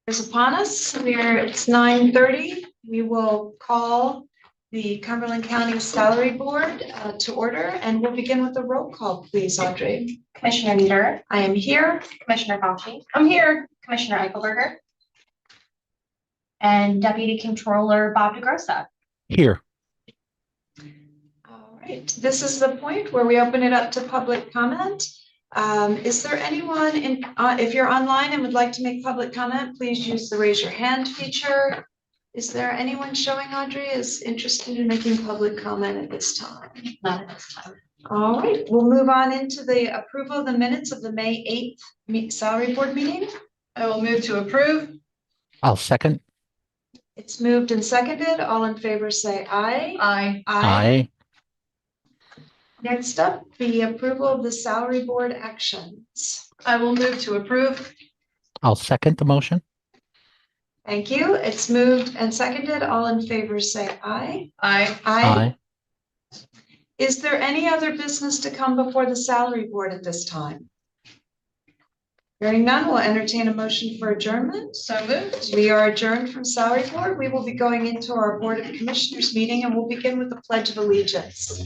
is upon us. It's 9:30. We will call the Cumberland County Salary Board to order, and we'll begin with a roll call, please, Audrey. Commissioner Nieder. I am here. Commissioner Fauci. I'm here. Commissioner Eichelberger. And Deputy Controller Bob DeGrossa. Here. All right. This is the point where we open it up to public comment. Is there anyone if you're online and would like to make public comment, please use the raise your hand feature. Is there anyone showing, Audrey, is interested in making public comment at this time? Not at this time. All right, we'll move on into the approval of the minutes of the May 8th salary board meeting. I will move to approve. I'll second. It's moved and seconded. All in favor say aye. Aye. Aye. Next up, the approval of the salary board actions. I will move to approve. I'll second the motion. Thank you. It's moved and seconded. All in favor say aye. Aye. Aye. Is there any other business to come before the salary board at this time? Hearing none, we'll entertain a motion for adjournment. So moved. We are adjourned from salary board. We will be going into our Board of Commissioners meeting, and we'll begin with the Pledge of Allegiance.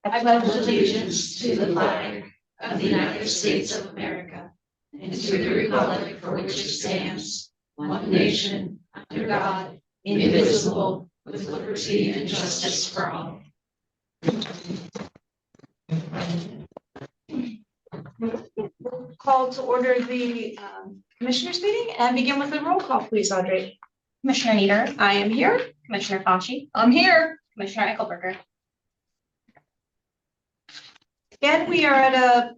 I pledge allegiance to the flag of the United States of America and to the republic for which it stands, one nation, under God, indivisible, with liberty and justice for all. Call to order the Commissioners meeting and begin with a roll call, please, Audrey. Commissioner Nieder. I am here. Commissioner Fauci. I'm here. Commissioner Eichelberger. Again, we are at a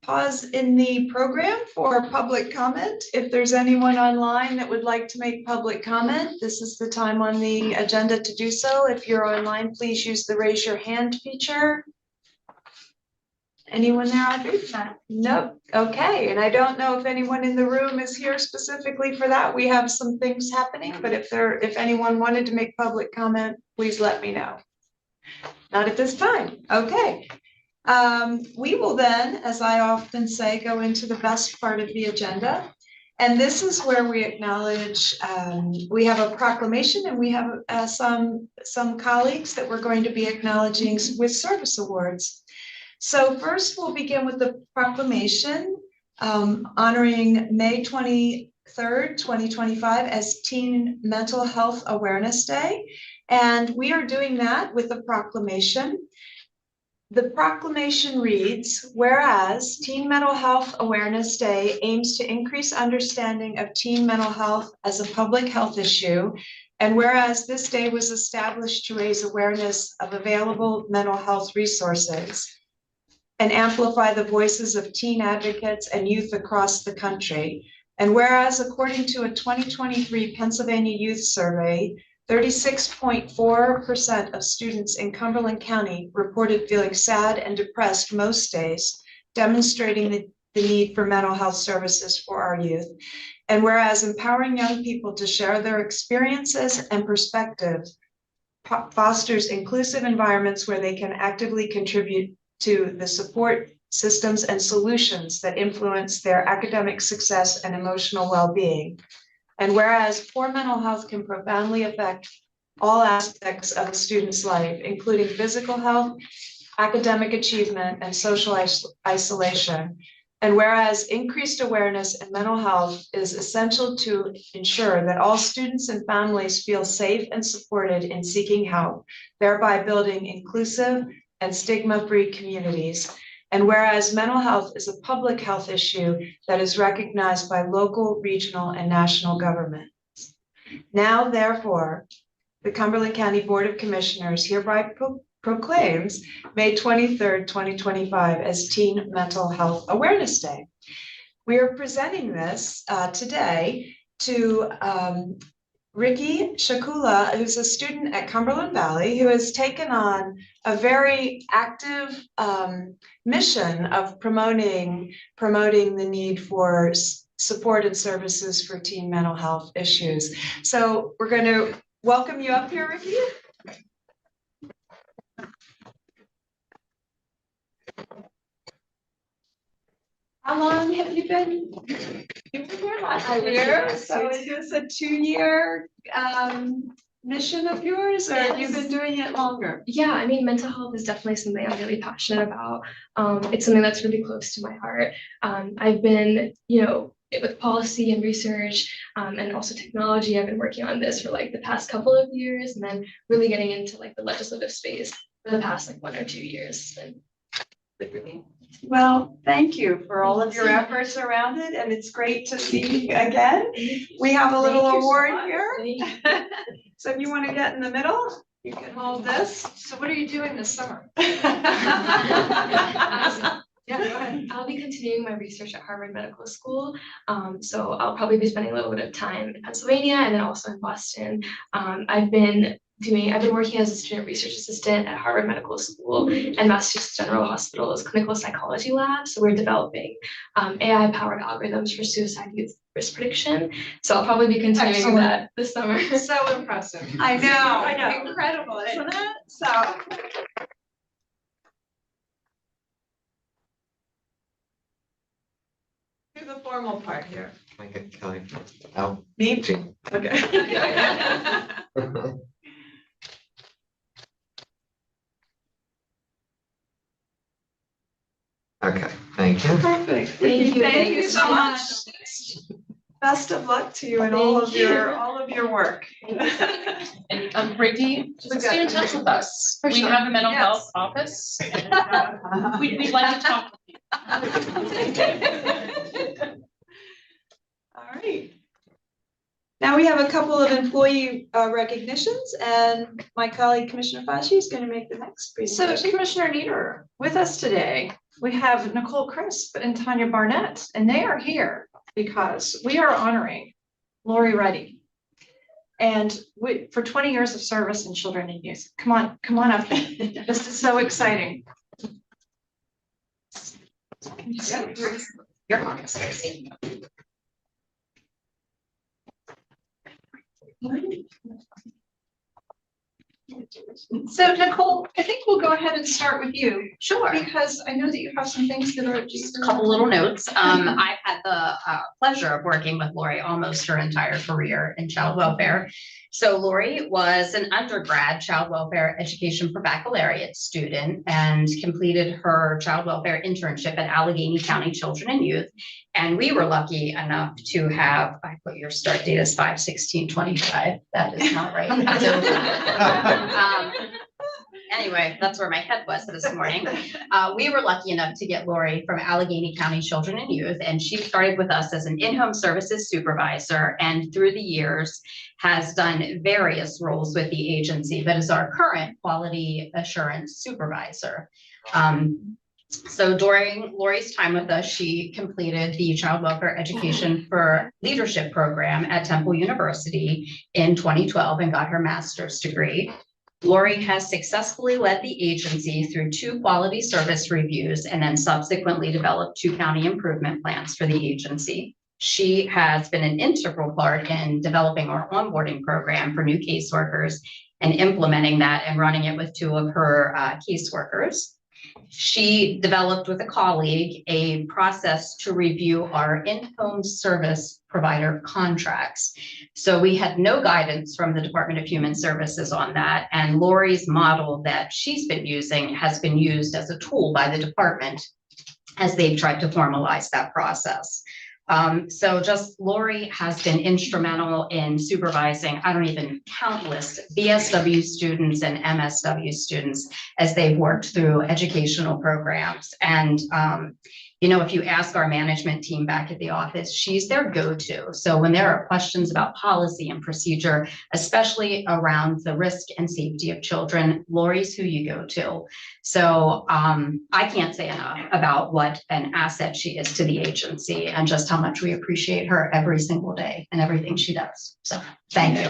pause in the program for public comment. If there's anyone online that would like to make public comment, this is the time on the agenda to do so. If you're online, please use the raise your hand feature. Anyone there, Audrey? Nope. Okay. And I don't know if anyone in the room is here specifically for that. We have some things happening, but if anyone wanted to make public comment, please let me know. Not at this time. Okay. We will then, as I often say, go into the best part of the agenda. And this is where we acknowledge, we have a proclamation and we have some colleagues that we're going to be acknowledging with service awards. So first we'll begin with the proclamation honoring May 23rd, 2025 as Teen Mental Health Awareness Day. And we are doing that with a proclamation. The proclamation reads, whereas Teen Mental Health Awareness Day aims to increase understanding of teen mental health as a public health issue, and whereas this day was established to raise awareness of available mental health resources and amplify the voices of teen advocates and youth across the country, and whereas according to a 2023 Pennsylvania Youth Survey, 36.4% of students in Cumberland County reported feeling sad and depressed most days, demonstrating the need for mental health services for our youth. And whereas empowering young people to share their experiences and perspectives fosters inclusive environments where they can actively contribute to the support systems and solutions that influence their academic success and emotional well-being. And whereas poor mental health can profoundly affect all aspects of a student's life, including physical health, academic achievement, and social isolation. And whereas increased awareness in mental health is essential to ensure that all students and families feel safe and supported in seeking help, thereby building inclusive and stigma-free communities. And whereas mental health is a public health issue that is recognized by local, regional, and national governments. Now, therefore, the Cumberland County Board of Commissioners hereby proclaims May 23rd, 2025 as Teen Mental Health Awareness Day. We are presenting this today to Ricky Shakula, who's a student at Cumberland Valley, who has taken on a very active mission of promoting the need for support and services for teen mental health issues. So we're going to welcome you up here, Ricky. How long have you been? You were here last year, so is this a 2-year mission of yours, or have you been doing it longer? Yeah, I mean, mental health is definitely something I'm really passionate about. It's something that's really close to my heart. I've been, with policy and research, and also technology, I've been working on this for like the past couple of years, and then really getting into like the legislative space for the past like 1 or 2 years. And really. Well, thank you for all of your efforts around it, and it's great to see you again. We have a little Thank you so award much. here. So if you want to get in the middle, you can hold this. So what are you doing this summer? Yeah, go ahead. I'll be continuing my research at Harvard Medical School. So I'll probably be spending a little bit of time in Pennsylvania and then also in Boston. I've been working as a student research assistant at Harvard Medical School and Massachusetts General Hospital's clinical psychology lab. So we're developing AI-powered algorithms for suicide youth risk prediction. So I'll probably be continuing Excellent. that this summer. So impressive. I know. Incredible, isn't it? So. Do the formal part here. Can I get Kelly? Oh, Me? Jean. Okay. Okay, thank you. Perfect. Thank you. Thank you so much. Best of luck to you in all of your work. And Brittany, just stay in touch with us. For We sure. have a mental Yes. health office. We'd like to talk. All right. Now we have a couple of employee recognitions, and my colleague Commissioner Fasci is going to make the next So presentation. Commissioner Nieder, with us today, we have Nicole Crisp and Tanya Barnett, and they are here because we are honoring Lori Reddy. And for 20 years of service in children and youth. Come on up. This is so exciting. Your mom is crazy. So Nicole, I think we'll go ahead and start with you. Sure. Because I know that you have some things that are Just a couple little notes. I've had the pleasure of working with Lori almost her entire career in child welfare. So Lori was an undergrad child welfare education for baccalaureate student and completed her child welfare internship at Allegheny County Children and Youth. And we were lucky enough to have, I put your start date as 5/16/25. That is not right. Anyway, that's where my head was this morning. We were lucky enough to get Lori from Allegheny County Children and Youth, and she started with us as an in-home services supervisor, and through the years has done various roles with the agency, but is our current quality assurance supervisor. So during Lori's time with us, she completed the Child Welfare Education for Leadership program at Temple University in 2012 and got her master's degree. Lori has successfully led the agency through 2 quality service reviews and then subsequently developed 2 county improvement plans for the agency. She has been an integral part in developing our onboarding program for new caseworkers and implementing that and running it with 2 of her caseworkers. She developed with a colleague a process to review our in-home service provider contracts. So we had no guidance from the Department of Human Services on that. And Lori's model that she's been using has been used as a tool by the department as they've tried to formalize that process. So just Lori has been instrumental in supervising, I don't even countless BSW students and MSW students as they've worked through educational programs. And, if you ask our management team back at the office, she's their go-to. So when there are questions about policy and procedure, especially around the risk and safety of children, Lori's who you go to. So I can't say enough about what an asset she is to the agency and just how much we appreciate her every single day and everything she does. So thank you.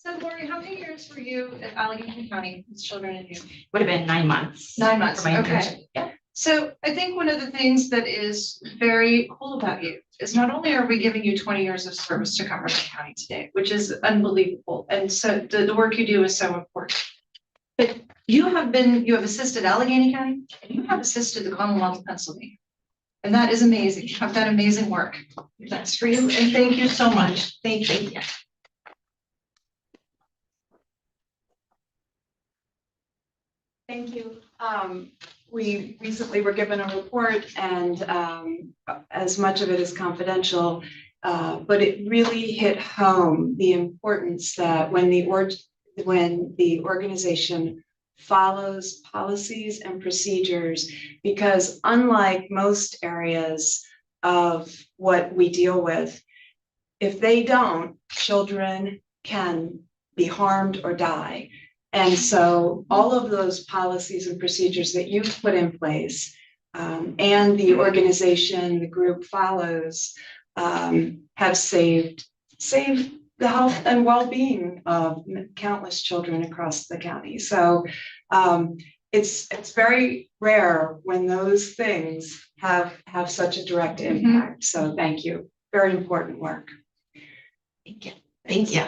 So Lori, how many years were you at Allegheny County with Children and Youth? Would have been 9 months. 9 months, for my okay. internship. Yeah. So I think one of the things that is very cool about you is not only are we giving you 20 years of service to Cumberland County today, which is unbelievable. And so the work you do is so important. But you have assisted Allegheny County, and you have assisted the Commonwealth of Pennsylvania. And that is amazing. You have done amazing work. That's for you, and thank you so much. Thank you. Thank you. We recently were given a report, and as much of it is confidential, but it really hit home the importance that when the organization follows policies and procedures, because unlike most areas of what we deal with, if they don't, children can be harmed or die. And so all of those policies and procedures that you've put in place, and the organization, the group follows, have saved the health and well-being of countless children across the county. So it's very rare when those things have such a direct impact. So thank you. Very important work. Thank you. Thank you.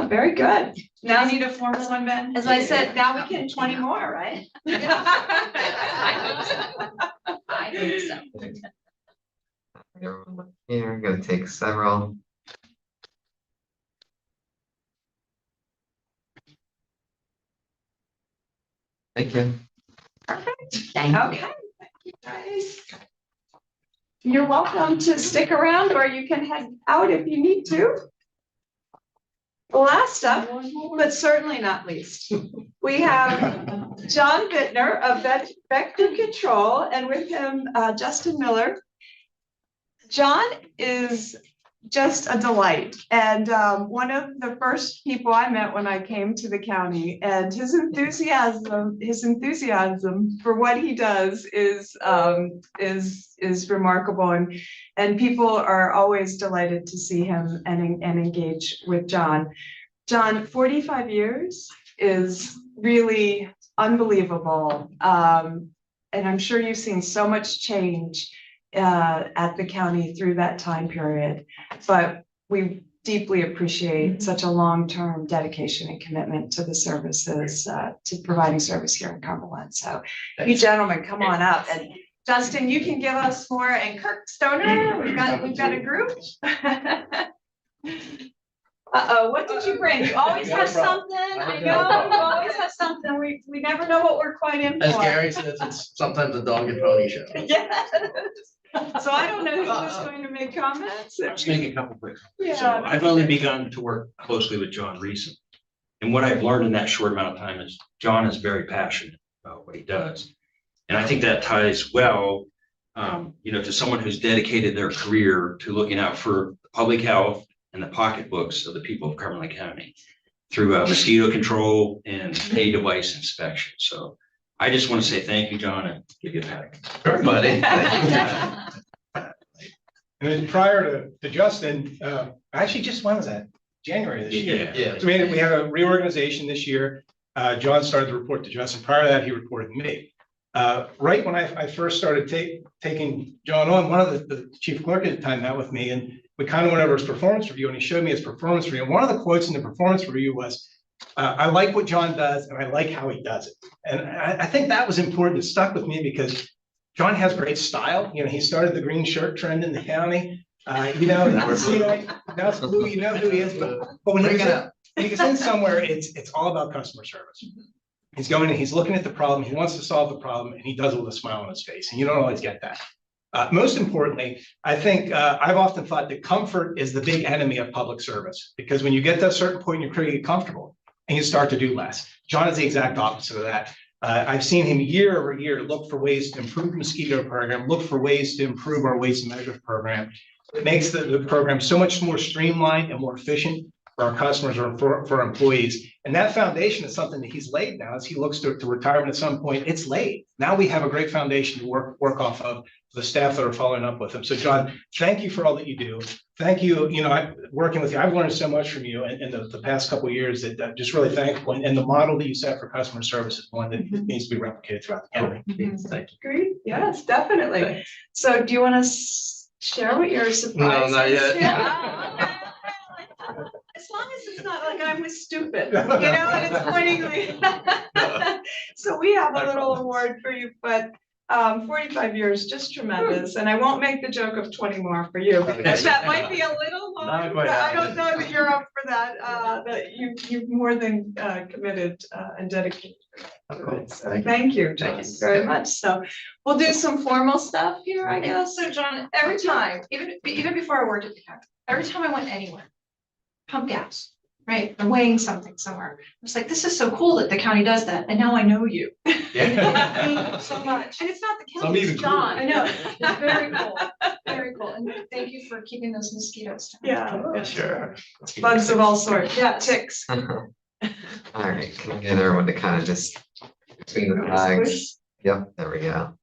Very good. Now need a formal one, Ben? As I said, now we can 20 more, right? I hope so. Everyone here, I'm gonna take several. Thank you. Thank you. Okay. Thank you, guys. You're welcome to stick around, or you can head out if you need to. Last up, but certainly not least, we have John Bittner of Vector Control, and with him, Justin Miller. John is just a delight, and one of the first people I met when I came to the county, and his enthusiasm for what he does is remarkable, and people are always delighted to see him and engage with John. John, 45 years is really unbelievable, and I'm sure you've seen so much change at the county through that time period, but we deeply appreciate such a long-term dedication and commitment to the services, to providing service here in Cumberland. So you gentlemen, come on up, and Justin, you can give us more, and Kirk Stoner, we've got a group. What did you bring? You always have something. I know, you always have something. We never know what we're quite in for. As Gary says, it's sometimes a dog and pony show. Yes. So I don't know who was going to make comments. Let's make a couple quick. Yeah. So I've only begun to work closely with John recently. And what I've learned in that short amount of time is John is very passionate about what he does. And I think that ties well, to someone who's dedicated their career to looking out for public health and the pocketbooks of the people of Cumberland County through mosquito control and pay device inspection. So I just want to say thank you, John, and give you a pat. Sure, buddy. And then prior to Justin, actually just when was that? January this year. Yeah. So we had a reorganization this year. John started to report to Justin. Prior to that, he reported to me. Right when I first started taking John on, one of the chief clerk at the time met with me, and we kind of went over his performance review, and he showed me his performance review. And one of the quotes in the performance review was, I like what John does, and I like how he does it. And I think that was important. It stuck with me because John has great style. He started the green shirt trend in the county. Now it's blue, you know who he is. But when he's in somewhere, it's all about customer service. He's going and he's looking at the problem. He wants to solve the problem, and he does it with a smile on his face. And you don't always get that. Most importantly, I think I've often thought that comfort is the big enemy of public service, because when you get to a certain point in your career, you get comfortable and you start to do less. John is the exact opposite of that. I've seen him year over year look for ways to improve the mosquito program, look for ways to improve our waste and measures program. It makes the program so much more streamlined and more efficient for our customers or for our employees. And that foundation is something that he's laid now as he looks to retirement at some point. It's laid. Now we have a great foundation to work off of for the staff that are following up with him. So John, thank you for all that you do. Thank you. Working with you, I've learned so much from you in the past couple of years that I'm just really thankful. And the model that you set for customer service is one that needs to be replicated throughout the county. Thank you. Great. Yes, definitely. So do you want to share what your surprise is? No, not yet. Yeah. As long as it's not like I was stupid, and it's pointing me. So we have a little award for you, but 45 years, just tremendous. And I won't make the joke of 20 more for you, because that might be a little long, Not but quite I don't happening. know that you're up for that, that you've more than committed and dedicated. to it. So thank you, John, very much. So we'll do some formal stuff here, I guess. So John, every time, even before I worked at the county, every time I went anywhere, pump gas, right? I'm weighing something somewhere. I was like, this is so cool that the county does that. And now I know you. Yeah. So much. And it's not the Some county, it's even John. cooler. I know. It's very cool. Very cool. And thank you for keeping those mosquitoes down. Yeah, Sure. bugs of all sorts, yeah, ticks. All right, can we get everyone to kind of just between the flags? Yep, there we go.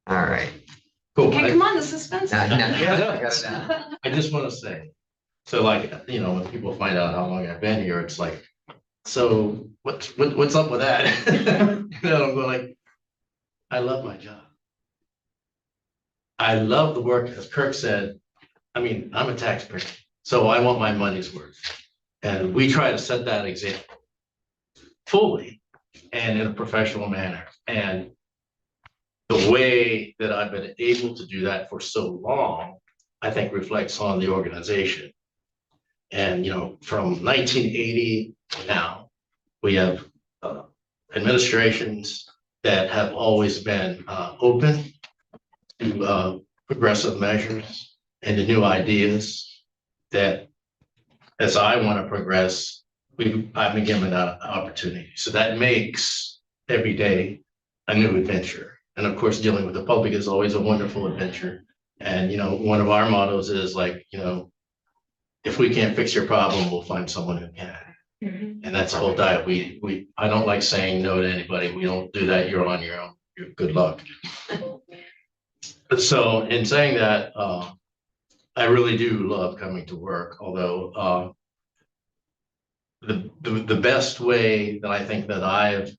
All right. Cool. Okay, come on, the suspense. Now, now, Yeah. I got it now. I just want to say, so like, you know, when people find out how long I've been here, it's like, so what's up with that? You know, I'm going like, I love my job. I love the work, as Kirk said, I mean, I'm a taxpayer, so I want my money's worth. And we try to set that example fully and in a professional manner. And the way that I've been able to do that for so long, I think reflects on the organization. And, you know, from 1980 to now, we have administrations that have always been open to progressive measures and to new ideas that, as I want to progress, I've been given an opportunity. So that makes every day a new adventure. And of course, dealing with the public is always a wonderful adventure. And, you know, one of our mottos is like, you know, if we can't fix your problem, we'll find someone who can. And that's the whole diet. I don't like saying no to anybody. We don't do that. You're on your own. Good luck. So in saying that, I really do love coming to work, although the best way that I think that I've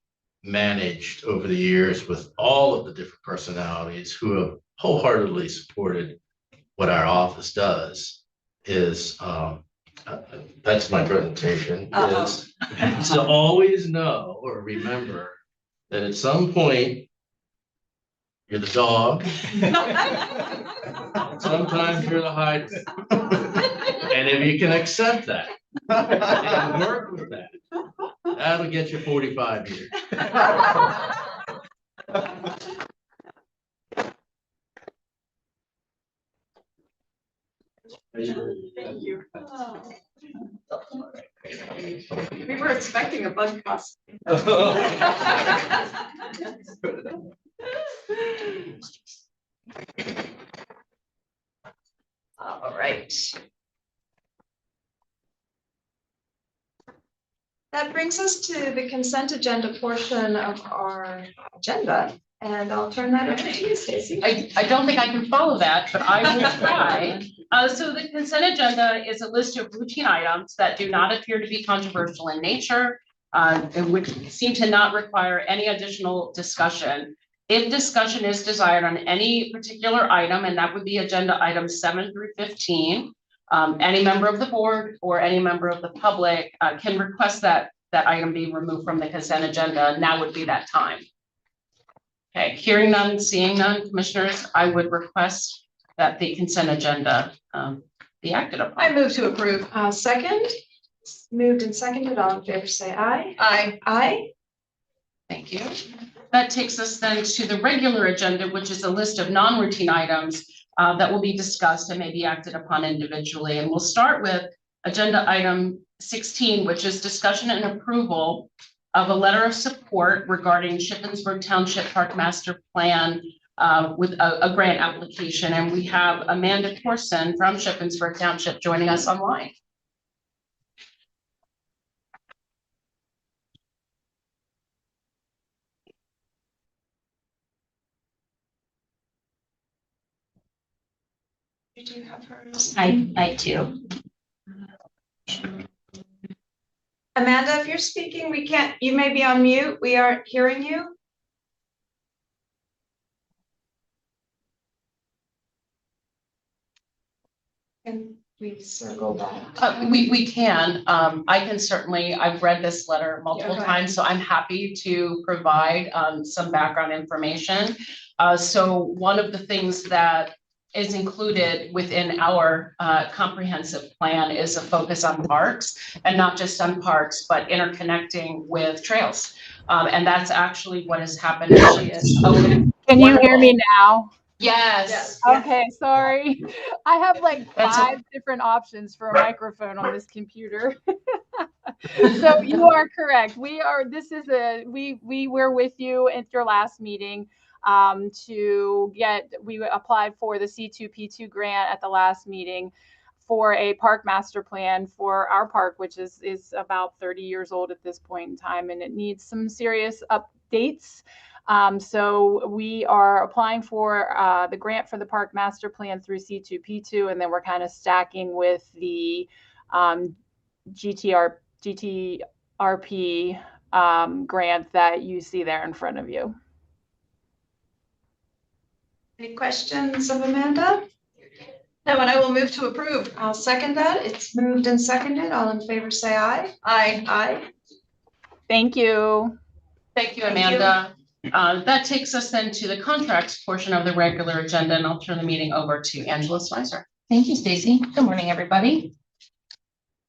managed over the years with all of the different personalities who have wholeheartedly supported what our office does is that's my presentation, is to always know or remember that at some point you're the dog, sometimes you're the hider. And if you can accept that and work with that, that'll get you 45 years. Thank you. We were expecting a bug bust. All right. That brings us to the consent agenda portion of our agenda, and I'll turn that over to you, Stacy. I don't think I can follow that, but I will try. So the consent agenda is a list of routine items that do not appear to be controversial in nature, and which seem to not require any additional discussion. If discussion is desired on any particular item, and that would be agenda items 7 through 15, any member of the board or any member of the public can request that item be removed from the consent agenda, and now would be that time. Okay, hearing none, seeing none, commissioners, I would request that the consent agenda be acted upon. I move to approve. Second, moved and seconded, all in favor, say aye. Aye. Aye. Thank you. That takes us then to the regular agenda, which is a list of non-routine items that will be discussed and may be acted upon individually. And we'll start with agenda item 16, which is discussion and approval of a letter of support regarding Shippensburg Township Park Master Plan with a grant application. And we have Amanda Corson from Shippensburg Township joining us online. Did you have hers? I do. Amanda, if you're speaking, we can't, you may be on mute. We aren't hearing you. Can we circle back? We can, I can certainly, I've read this letter multiple Okay. times, so I'm happy to provide, some background information. So one of the things that is included within our, comprehensive plan is a focus on parks, and not just on parks, but interconnecting with trails. And that's actually what has happened. Actually, Can you hear me now? Yes. Okay, sorry. I have like That's 5 different options for a microphone on this computer. So you are correct. We were with you at your last meeting we applied for the C2P2 grant at the last meeting for a park master plan for our park, which is about 30 years old at this point in time, and it needs some serious updates. So we are applying for the grant for the park master plan through C2P2, and then we're kind of stacking with the GTRP grant that you see there in front of you. Any questions of Amanda? No, and I will move to approve. I'll second that. It's moved and seconded. All in favor, say aye. Aye. Aye. Thank you. Thank you, Thank you. Amanda. That takes us then to the contracts portion of the regular agenda, and I'll turn the meeting over to Angela Slicer. Thank you, Stacy. Good morning, everybody.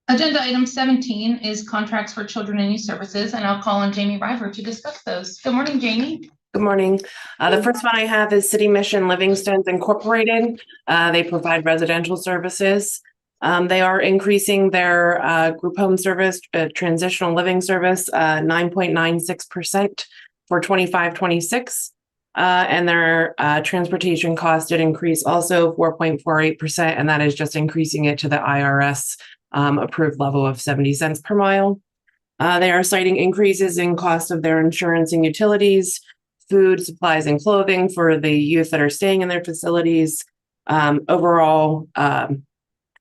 Agenda item 17 is contracts for children and youth services, and I'll call on Jamie River to discuss those. Good morning, Jamie. Good morning. The first one I have is City Mission Livingstone's Incorporated. They provide residential services. They are increasing their group home service, transitional living service, 9.96% for 25-26. And their transportation cost did increase also 4.48%, and that is just increasing it to the IRS approved level of 70 cents per mile. They are citing increases in cost of their insurance and utilities, food, supplies, and clothing for the youth that are staying in their facilities. Overall,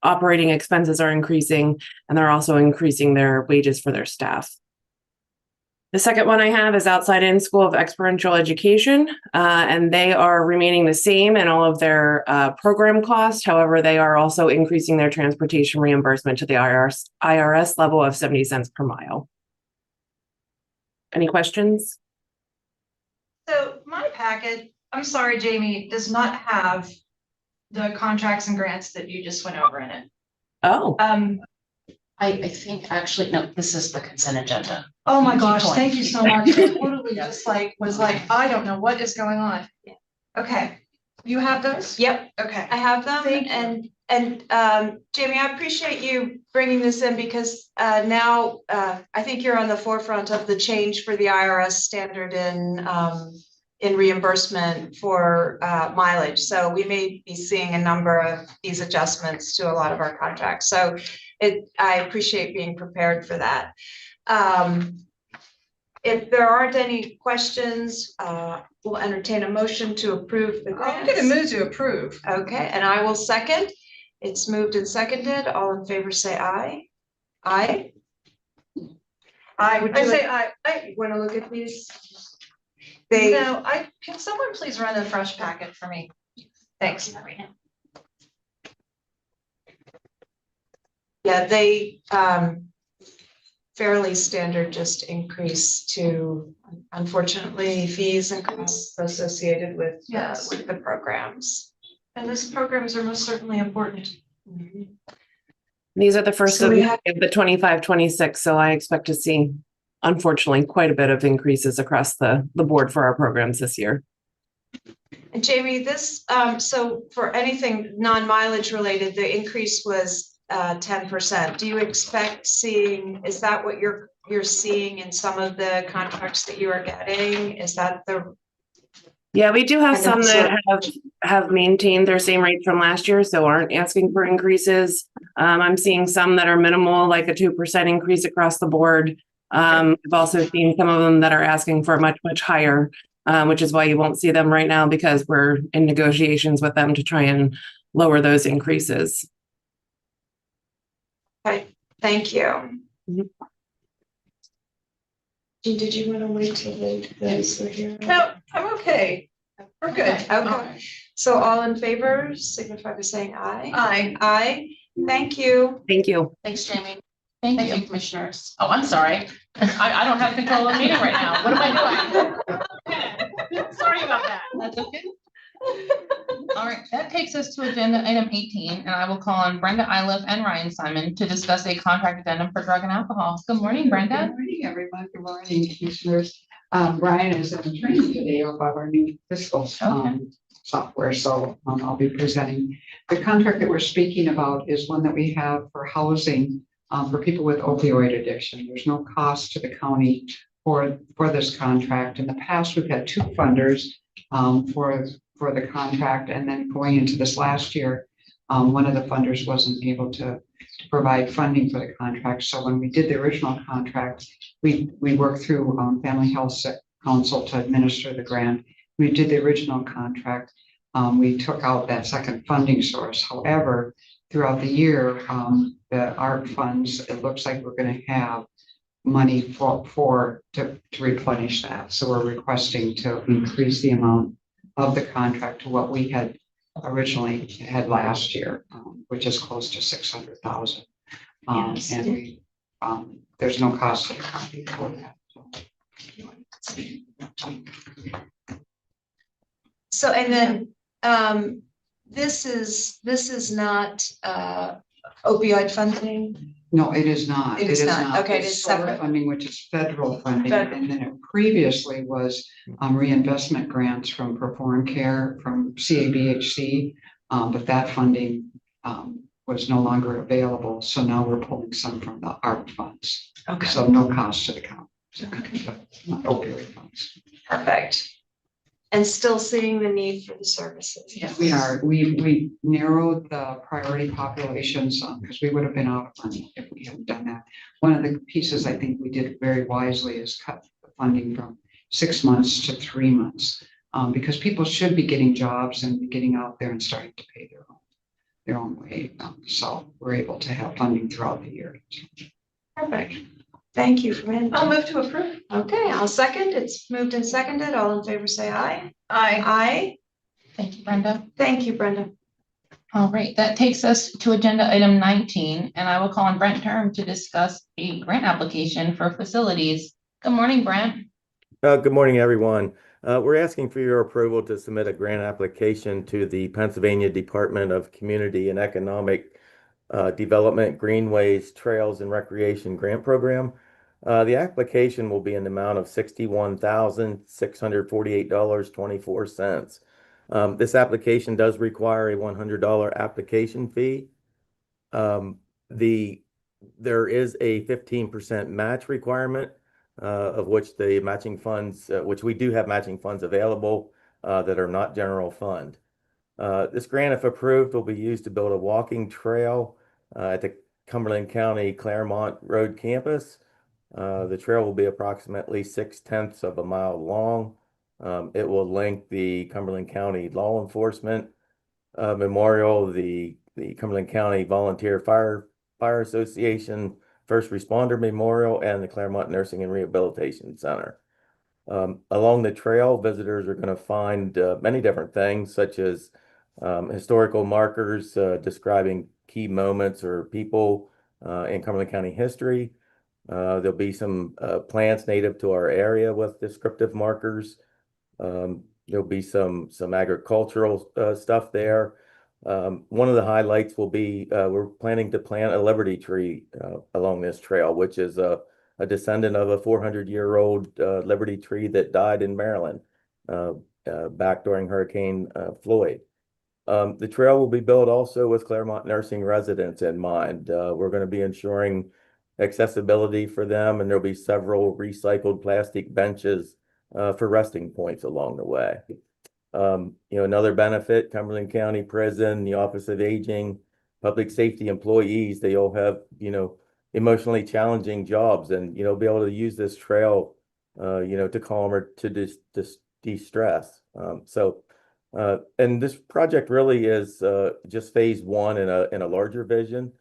operating expenses are increasing, and they're also increasing their wages for their staff. The second one I have is Outside In School of Experiential Education, and they are remaining the same in all of their program costs. However, they are also increasing their transportation reimbursement to the IRS level of 70 cents per mile. Any questions? So my packet, I'm sorry, Jamie, does not have the contracts and grants that you just went over in it. Oh, I think actually, no, this is the consent agenda. Oh my Keep gosh, going. thank you so much. I totally just was like, I don't know what is going on. Okay, you have those? Yep, Okay. I have them. Thank you. And Jamie, I appreciate you bringing this in because now I think you're on the forefront of the change for the IRS standard in reimbursement for mileage. So we may be seeing a number of these adjustments to a lot of our contracts. So I appreciate being prepared for that. If there aren't any questions, we'll entertain a motion to approve the I'm grants. gonna move to approve. Okay, and I will second. It's moved and seconded. All in favor, say aye. Aye. I say I. You want to look at these? No, can someone please run a fresh packet for me? Thanks. Yeah, they fairly standard just increase to, unfortunately, fees and costs associated with Yes. with the programs. And those programs are most certainly important. these are the first So of we the have- 25-26, so I expect to see, unfortunately, quite a bit of increases across the board for our programs this year. And Jamie, this, so for anything non-mileage related, the increase was 10%. Do you expect seeing, is that what you're seeing in some of the contracts that you are getting? Is that the? Yeah, we do have And some that's that have maintained their same rate from last year, so aren't asking for increases. I'm seeing some that are minimal, like a 2% increase across the board. I've also seen some of them that are asking for much, much higher, which is why you won't see them right now, because we're in negotiations with them to try and lower those increases. Okay, thank you. Mhm. Jean, did you want to wait till those are here? No, I'm okay. We're good. Okay, so all in favor signify by saying aye. Aye. Aye. Thank you. Thank you. Thanks, Jamie. Thank Thank you. you, commissioners. Oh, I'm sorry. I don't have control of the meeting right now. What am I doing? Sorry about that. That's okay. All right, that takes us to agenda item 18, and I will call on Brenda Iliff and Ryan Simon to discuss a contract addendum for drug and alcohol. Good morning, Brenda. Good morning, everyone. Good morning, commissioners. Brian is in the training today about our new fiscal software, so I'll be presenting. The contract that we're speaking about is one that we have for housing for people with opioid addiction. There's no cost to the county for this contract. In the past, we've had two funders for the contract, and then going into this last year, one of the funders wasn't able to provide funding for the contract. So when we did the original contract, we worked through Family Health Council to administer the grant. We did the original contract. We took out that second funding source. However, throughout the year, the ARP funds, it looks like we're going to have money to replenish that. So we're requesting to increase the amount of the contract to what we had originally had last year, which is close to 600,000. Yes. And we, there's no cost to the county for that. So, and then, this is not, opioid funding. No, it is not. It is not. Okay, it It's is SOAR separate. funding, which is federal funding, Federal. and then it previously was reinvestment grants from Perform Care, from CABHC, but that funding was no longer available. So now we're pulling some from the ARP funds. Okay. So no cost to the county. Okay. But not opioid funds. Perfect. And still seeing the need for the services. Yes, we are. We narrowed the priority populations because we would have been out of money if we hadn't done that. One of the pieces I think we did very wisely is cut the funding from 6 months to 3 months because people should be getting jobs and be getting out there and starting to pay their own way. So we're able to have funding throughout the year. Perfect. Thank you, Brenda. I'll move to approve. Okay, I'll second. It's moved and seconded. All in favor, say aye. Aye. Aye. Thank you, Brenda. Thank you, Brenda. All right, that takes us to agenda item 19, and I will call on Brent Term to discuss a grant application for facilities. Good morning, Brent. Good morning, everyone. We're asking for your approval to submit a grant application to the Pennsylvania Department of Community and Economic Development Greenways, Trails, and Recreation Grant Program. The application will be in the amount of $61,648.24. This application does require a $100 application fee. There is a 15% match requirement, of which the matching funds, which we do have matching funds available that are not general fund. This grant, if approved, will be used to build a walking trail at the Cumberland County Claremont Road campus. The trail will be approximately 0.6 of a mile long. It will link the Cumberland County Law Enforcement Memorial, the Cumberland County Volunteer Fire Association, First Responder Memorial, and the Claremont Nursing and Rehabilitation Center. Along the trail, visitors are going to find many different things, such as historical markers describing key moments or people in Cumberland County history. There'll be some plants native to our area with descriptive markers. There'll be some agricultural stuff there. One of the highlights will be we're planning to plant a Liberty tree along this trail, which is a descendant of a 400-year-old Liberty tree that died in Maryland back during Hurricane Floyd. The trail will be built also with Claremont nursing residents in mind. We're going to be ensuring accessibility for them, and there'll be several recycled plastic benches for resting points along the way. Another benefit, Cumberland County Prison, the Office of Aging, public safety employees, they all have, emotionally challenging jobs, and, be able to use this trail, to calm or to de-stress. And this project really is just phase one in a larger vision.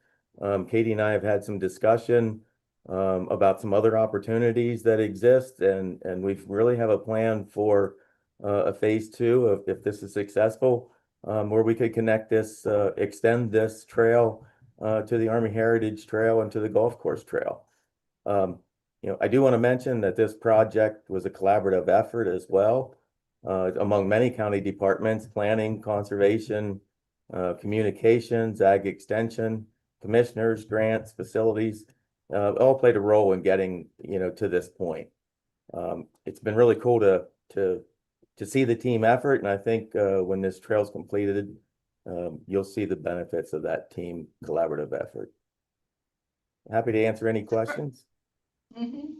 Katie and I have had some discussion about some other opportunities that exist, and we really have a plan for a phase two if this is successful, where we could connect this, extend this trail to the Army Heritage Trail and to the golf course trail. I do want to mention that this project was a collaborative effort as well, among many county departments: planning, conservation, communications, ag extension, commissioners, grants, facilities, all played a role in getting, to this point. It's been really cool to see the team effort, and I think when this trail's completed, you'll see the benefits of that team collaborative effort. Happy to answer any questions. We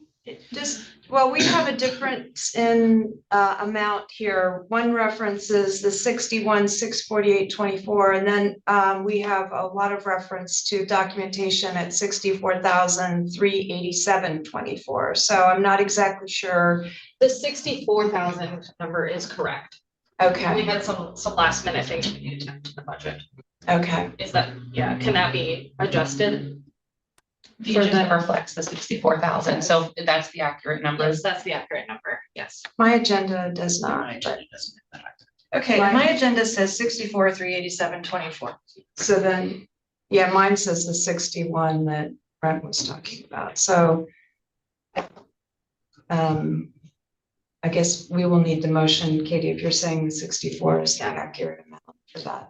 have a difference in amount here. One references the 61, 648, 24, and then we have a lot of reference to documentation at 64,387, 24. So I'm not exactly sure. The 64,000 number is correct. Okay. We had some last minute things we needed to add to the budget. Okay. Can that be adjusted? The agenda reflects the 64,000, so that's the accurate number. Yes, that's the accurate number, yes. My agenda does not. Okay, my agenda says 64,387, 24. So then, yeah, mine says the 61 that Brent was talking about. So I guess we will need the motion, Katie, if you're saying the 64 is the accurate amount for that.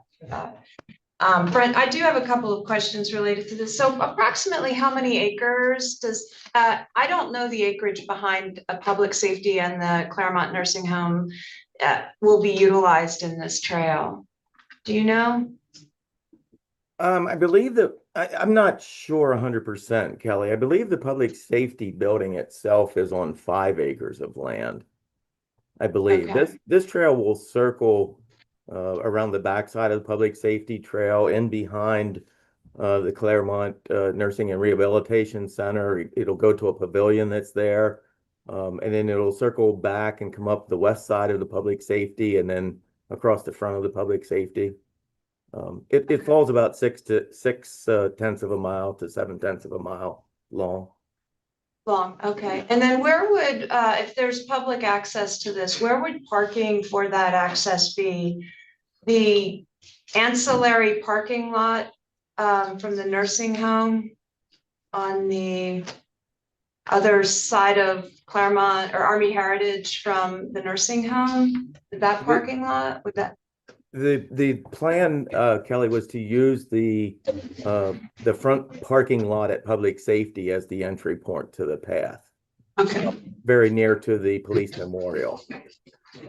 Brent, I do have a couple of questions related to this. So approximately how many acres does, I don't know the acreage behind a public safety and the Claremont Nursing Home will be utilized in this trail. Do you know? I believe that, I'm not sure 100%, Kelly. I believe the public safety building itself is on 5 acres of land. I believe this trail will circle around the backside of the public safety trail in behind the Claremont Nursing and Rehabilitation Center. It'll go to a pavilion that's there, and then it'll circle back and come up the west side of the public safety and then across the front of the public safety. It falls about 6 tenths of a mile to 7 tenths of a mile long. Okay. And then where would, if there's public access to this, where would parking for that access be? The ancillary parking lot from the nursing home on the other side of Claremont or Army Heritage from the nursing home? That parking lot, would that? The plan, Kelly, was to use the front parking lot at public safety as the entry point to the path. Okay. Very near to the police memorial.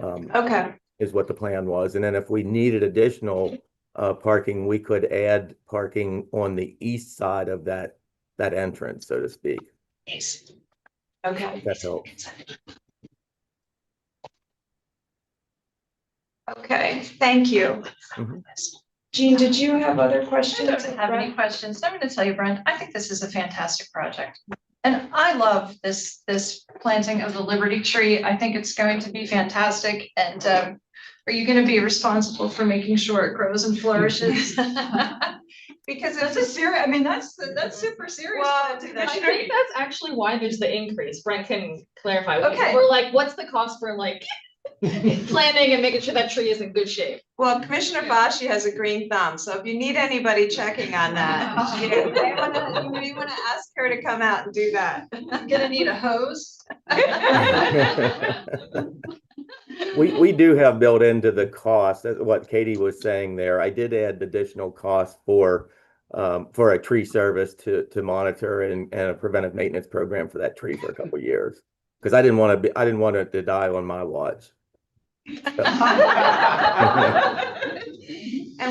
Okay. Is what the plan was. And then if we needed additional parking, we could add parking on the east side of that entrance, so to speak. Yes. Okay. That helps. Okay, thank you. Jean, did you have other questions? I don't have any questions. I'm going to tell you, Brent, I think this is a fantastic project. And I love this planting of the Liberty tree. I think it's going to be fantastic. And are you going to be responsible for making sure it grows and flourishes? Because it's a serious, I mean, that's super serious. Well, I think that's actually why there's the increase. Brent can clarify. Okay. We're like, what's the cost for planting and making sure that tree is in good shape? Well, Commissioner Bashi has a green thumb, so if you need anybody checking on that, you may want to ask her to come out and do that. I'm gonna need a hose. We do have built into the cost, that's what Katie was saying there. I did add additional cost for a tree service to monitor and a preventive maintenance program for that tree for a couple of years, because I didn't want it to die on my watch. And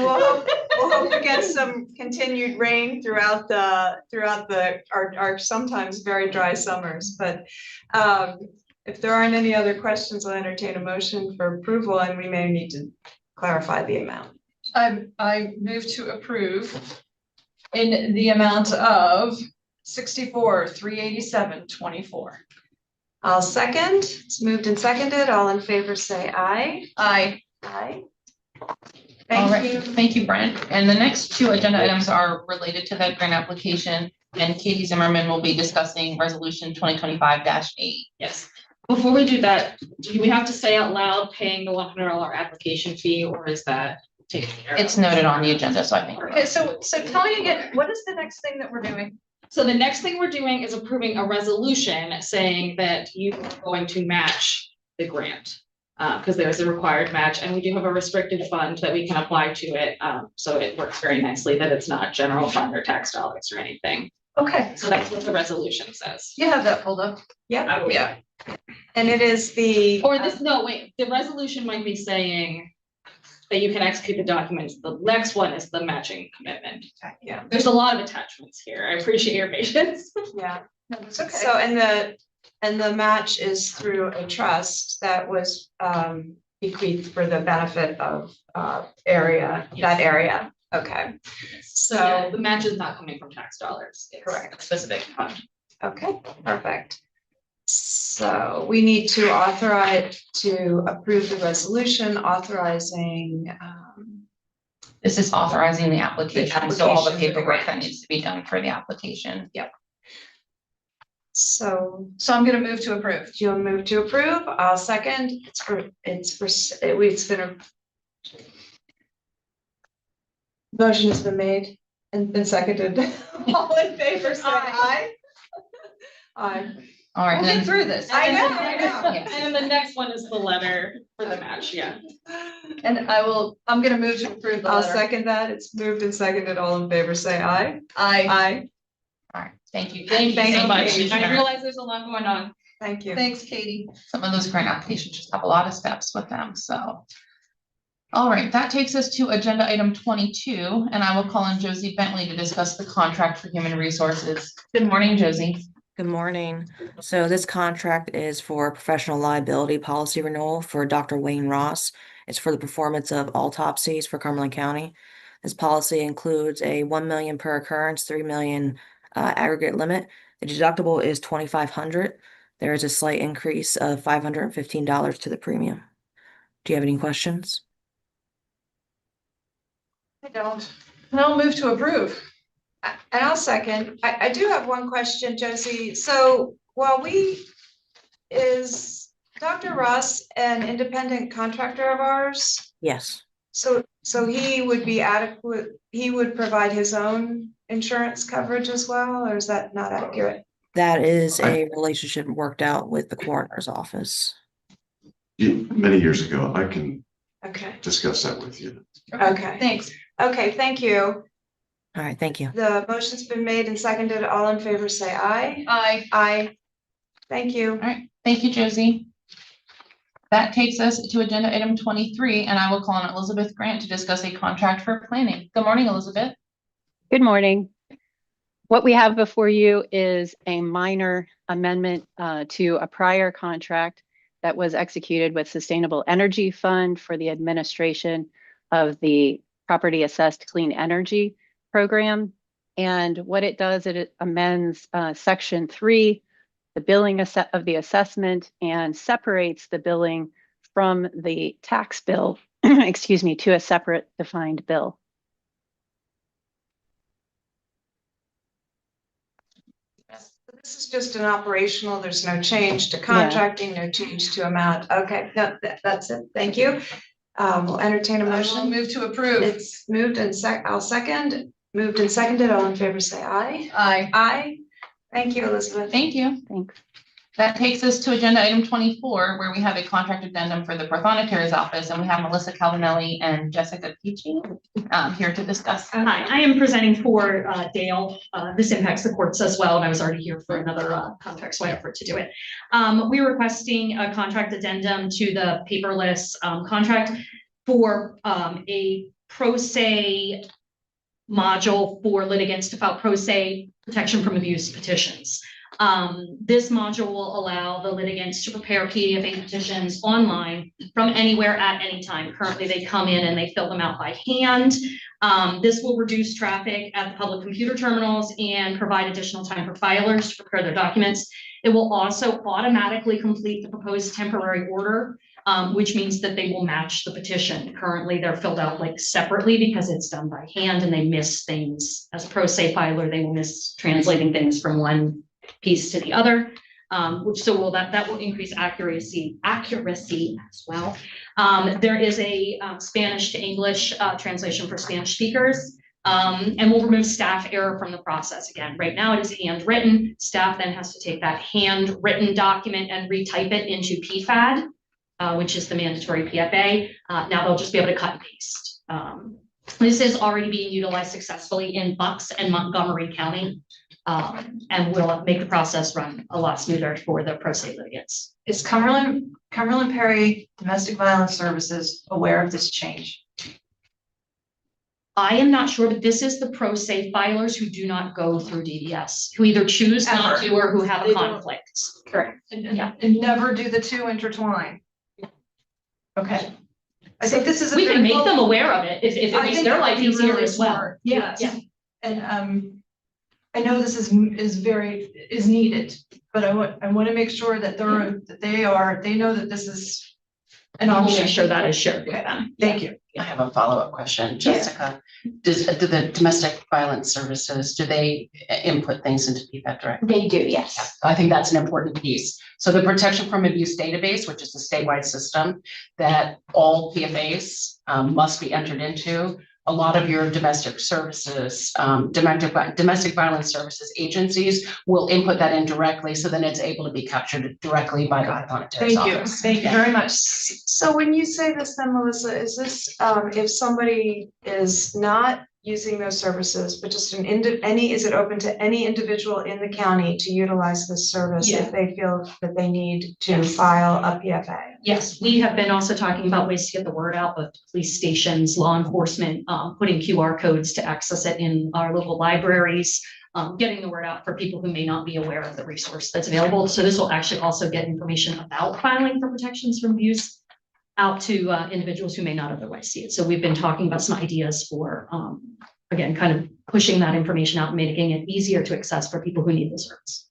we'll hope to get some continued rain throughout our sometimes very dry summers. But if there aren't any other questions, I'll entertain a motion for approval, and we may need to clarify the amount. I move to approve in the amount of 64,387.24. I'll second. It's moved and seconded. All in favor, say aye. Aye. Aye. Thank you. Thank you, Brent. And the next 2 agenda items are related to that grant application, and Katie Zimmerman will be discussing resolution 2025-8. Yes. Before we do that, do we have to say out loud paying the $100 application fee, or is that It's noted on the agenda, so I think. we're Okay, so tell me again, what is the next thing that we're doing? So the next thing we're doing is approving a resolution saying that you are going to match the grant. Because there is a required match and we do have a restricted fund that we can apply to it. So it works very nicely that it's not general fund or tax dollars or anything. Okay, So that's what the resolution says. you have that pulled up. Yep, Yeah. and it is the. Or this, no, wait, the resolution might be saying that you can execute the documents. The next one is the matching commitment. Yeah. There's a lot of attachments here. I appreciate your patience. Yeah. No, that's okay. So, and the match is through a trust that was bequeathed for the benefit of that area. Okay. So So, the match is not coming from tax dollars. It's Correct. a specific fund. okay, perfect. So we need to approve the resolution authorizing, This is authorizing the application, so all the application for the paperwork that grant. needs to be done for the application. so So I'm gonna move to approve. do you move to approve? I'll second. It's been a. Motion has been made and been seconded. All in favor, say aye. Aye. All right, We'll get then, through this. I know. Yeah. And then the next one is the letter for the match, yeah. And I'm gonna move to approve the I'll letter. second that. It's moved and seconded. All in favor, say aye. Aye. Aye. all right, thank you. Thank you Thank so you. much. I Commissioner. realize there's a lot going on. Thank you. Thanks, Katie. Some of those grant applications just have a lot of steps with them, so. All right, that takes us to agenda item 22, and I will call on Josie Bentley to discuss the contract for human resources. Good morning, Josie. Good morning. So this contract is for professional liability policy renewal for Dr. Wayne Ross. It's for the performance of autopsies for Cumberland County. This policy includes a 1 million per occurrence, 3 million aggregate limit. The deductible is $2,500. There is a slight increase of $515 to the premium. Do you have any questions? I don't. And I'll move to approve. And I'll second. I do have one question, Josie. So while is Dr. Ross an independent contractor of ours? Yes. So he would be adequate, he would provide his own insurance coverage as well, or is that not accurate? That is a relationship worked out with the coroner's office. Many years ago, I can Okay, discuss that with you. okay. Thanks. Okay, thank you. All right, thank you. The motion's been made and seconded. All in favor, say aye. Aye. Aye. Thank you. All right, thank you, Josie. That takes us to agenda item 23, and I will call on Elizabeth Grant to discuss a contract for planning. Good morning, Elizabeth. Good morning. What we have before you is a minor amendment to a prior contract that was executed with Sustainable Energy Fund for the administration of the Property Assessed Clean Energy Program. And what it does, it amends Section 3, the billing of the assessment, and separates the billing from the tax bill, excuse me, to a separate defined bill. This is just an operational, there's no change to contracting, no change to amount. Okay, no, that's it. Thank you. We'll entertain a I'll motion. move to approve. It's moved and I'll second. Moved and seconded. All in favor, say aye. Aye. Aye. Thank you, Elizabeth. Thank you. Thanks. That takes us to agenda item 24, where we have a contract addendum for the Prothonotary's office, and we have Melissa Calvinelli and Jessica Peachy here to discuss. Hi, I am presenting for Dale. This impacts the courts as well, and I was already here for another contract, so I offered to do it. We're requesting a contract addendum to the paperless contract for a pro se module for litigants to file pro se protection from abuse petitions. This module will allow the litigants to prepare PDF petitions online from anywhere at any time. Currently, they come in and they fill them out by hand. This will reduce traffic at the public computer terminals and provide additional time for filers to prepare their documents. It will also automatically complete the proposed temporary order, which means that they will match the petition. Currently, they're filled out like separately because it's done by hand and they miss things. As a pro se filer, they will miss translating things from one piece to the other. that will increase accuracy as well. There is a Spanish to English translation for Spanish speakers. And we'll remove staff error from the process. Again, right now it is handwritten. Staff then has to take that handwritten document and retype it into PFAD, which is the mandatory PFA. Now they'll just be able to cut and paste. This is already being utilized successfully in Bucks and Montgomery County, and will make the process run a lot smoother for the pro se litigants. Is Cumberland Perry Domestic Violence Services aware of this change? I am not sure, but this is the pro se filers who do not go through DVS, who either choose not to or who have a conflict. Correct. Yeah. And never do the two intertwine. Okay. I think this is. We can make them aware of it if it I makes think their that would life be easier really as well. smart. Yeah, Yes. yeah. And I know this is needed, but I want to make sure that they know that this is an And I'll option. make sure that is shared with them. Thank you. I have a follow-up question, Jessica. Do the domestic violence services, do they input things into PFAD directly? They do, yes. I think that's an important piece. So the protection from abuse database, which is a statewide system that all PFAs must be entered into. A lot of your domestic services, domestic violence services agencies will input that in directly, so then it's able to be captured directly by the Monetary's office. Thank you very much. So when you say this then, Melissa, is this, if somebody is not using those services, but just is it open to any individual in the county to utilize this service if they feel that they need to file a PFA? Yes, we have been also talking about ways to get the word out, but police stations, law enforcement, putting QR codes to access it in our local libraries, getting the word out for people who may not be aware of the resource that's available. So this will actually also get information about filing for protections from abuse out to individuals who may not otherwise see it. So we've been talking about some ideas for, again, kind of pushing that information out and making it easier to access for people who need the service.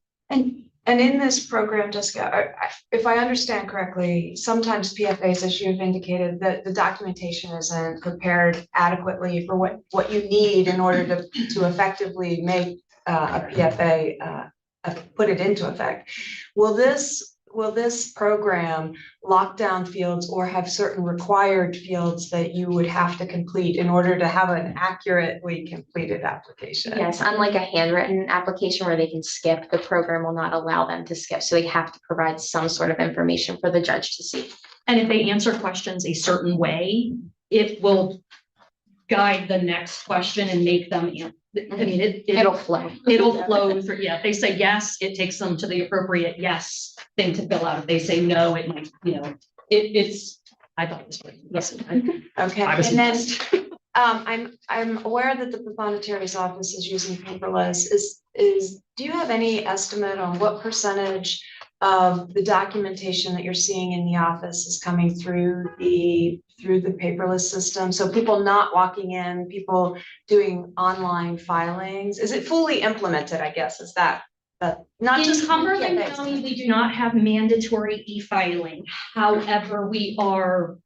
And in this program, Jessica, if I understand correctly, sometimes PFAs, as you've indicated, that the documentation isn't prepared adequately for what you need in order to effectively make a PFA, put it into effect. Will this program lock down fields or have certain required fields that you would have to complete in order to have an accurately completed application? Yes, unlike a handwritten application where they can skip, the program will not allow them to skip. So they have to provide some sort of information for the judge to see. And if they answer questions a certain way, it will guide the next question and make them, I mean, it'll flow. It'll flow through. Yeah, if they say yes, it takes them to the appropriate yes thing to fill out. If they say no, it might, I thought it was really, listen. Okay, I was and then impressed. I'm aware that the Pathonetary's office is using paperless. Do you have any estimate on what percentage of the documentation that you're seeing in the office is coming through the paperless system? So people not walking in, people doing online filings. Is it fully implemented, I guess, is that not just in Cumberland County, we do not have mandatory e-filing. However, we are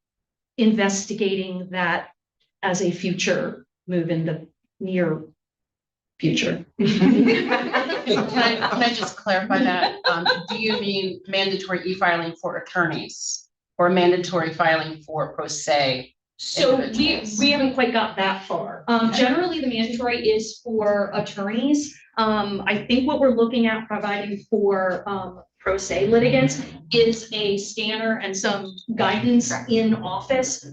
investigating that as a future move in the near future. Can I just clarify that? Do you mean mandatory e-filing for attorneys or mandatory filing for pro se? So we haven't quite got that far. Generally, the mandatory is for attorneys. I think what we're looking at providing for pro se litigants is a scanner and some guidance in office